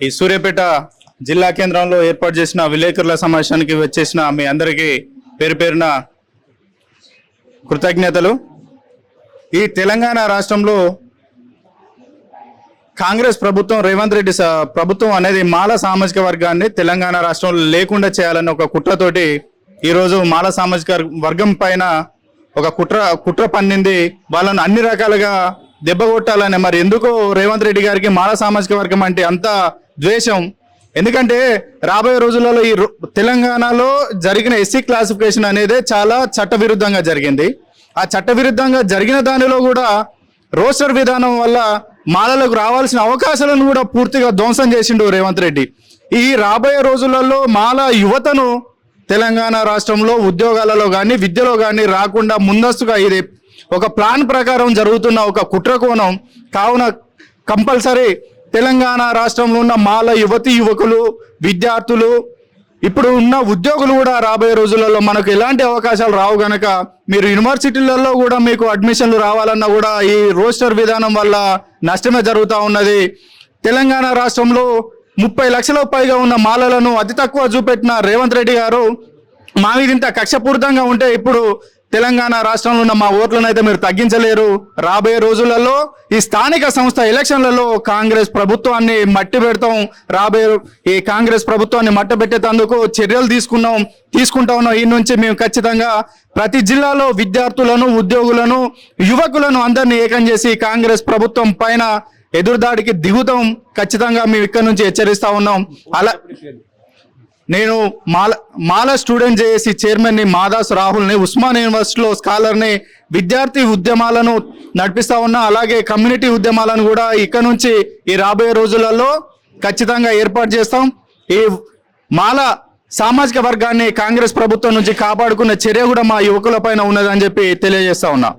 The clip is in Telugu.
ఈ సూర్యాపేట జిల్లా కేంద్రంలో ఏర్పాటు చేసిన విలేకరుల సమావేశానికి వచ్చేసిన మీ అందరికీ పేరు పేరున కృతజ్ఞతలు. ఈ తెలంగాణ రాష్ట్రంలో కాంగ్రెస్ ప్రభుత్వం, రేవంత్ రెడ్డి ప్రభుత్వం అనేది మాల సామాజిక వర్గాన్ని తెలంగాణ రాష్ట్రంలో లేకుండా చేయాలన్న ఒక కుట్రతోటి ఈరోజు మాల సామాజిక వర్గం పైన ఒక కుట్ర పన్నింది. వాళ్ళను అన్ని రకాలుగా దెబ్బ కొట్టాలని. మరి ఎందుకు రేవంత్ రెడ్డి గారికి మాల సామాజిక వర్గం అంటే అంత ద్వేషం? ఎందుకంటే రాబోయే రోజులలో ఈ తెలంగాణలో జరిగిన ఎస్సీ క్లాసిఫికేషన్ అనేది చాలా చట్టవిరుద్ధంగా జరిగింది. ఆ చట్టవిరుద్ధంగా జరిగిన దానిలో కూడా రోస్టర్ విధానం వల్ల మాలలకు రావాల్సిన అవకాశాలను కూడా పూర్తిగా ధ్వంసం చేసిండు రేవంత్ రెడ్డి. ఈ రాబోయే రోజులలో మాల యువతను తెలంగాణ రాష్ట్రంలో ఉద్యోగాలలో కానీ విద్యలో కానీ రాకుండా ముందస్తుగా ఇది ఒక ప్లాన్ ప్రకారం జరుగుతున్న ఒక కుట్ర కోణం. కావున కంపల్సరీ తెలంగాణ రాష్ట్రంలో ఉన్న మాల యువతి యువకులు, విద్యార్థులు, ఇప్పుడు ఉన్న ఉద్యోగులు కూడా రాబోయే రోజులలో మనకు ఎలాంటి అవకాశాలు రావు గనక మీరు యూనివర్సిటీలలో కూడా మీకు అడ్మిషన్లు రావాలన్నా కూడా ఈ రోస్టర్ విధానం వల్ల నష్టమే జరుగుతూ ఉన్నది. తెలంగాణ రాష్ట్రంలో 30 లక్షలకు పైగా ఉన్న మాలలను అతి తక్కువ చూపెట్టిన రేవంత్ రెడ్డి గారు మా మీద ఇంత కక్షపూరితంగా ఉంటే ఇప్పుడు తెలంగాణ రాష్ట్రంలో ఉన్న మా ఓట్లను అయితే మీరు తగ్గించలేరు. రాబోయే రోజులలో ఈ స్థానిక సంస్థ ఎలక్షన్లలో కాంగ్రెస్ ప్రభుత్వాన్ని మట్టి పెడతాం. ఈ కాంగ్రెస్ ప్రభుత్వాన్ని మట్ట పెట్టేందుకు చర్యలు తీసుకుంటా ఉన్నాం. ఈ నుంచి మేము ఖచ్చితంగా ప్రతి జిల్లాలో విద్యార్థులను, ఉద్యోగులను, యువకులను అందరినీ ఏకం చేసి కాంగ్రెస్ ప్రభుత్వం పైన ఎదురుదాడికి దిగుతాం. ఖచ్చితంగా మేము ఇక్కడ నుంచి హెచ్చరిస్తా ఉన్నాం. అలా నేను మాల స్టూడెంట్ జేఏసీ చైర్మన్ని మాదాస్ రాహుల్ని, ఉస్మాన్ యూనివర్సిటీలో స్కాలర్ని, విద్యార్థి ఉద్యమాలను నడిపిస్తా ఉన్నా. అలాగే కమ్యూనిటీ ఉద్యమాలను కూడా ఇక్కడ నుంచి ఈ రాబోయే రోజులలో ఖచ్చితంగా ఏర్పాటు చేస్తాం. ఈ మాల సామాజిక వర్గాన్ని కాంగ్రెస్ ప్రభుత్వం నుంచి కాపాడుకునే చర్య కూడా మా యువకుల పైన ఉన్నదని చెప్పి తెలియజేస్తా ఉన్నా.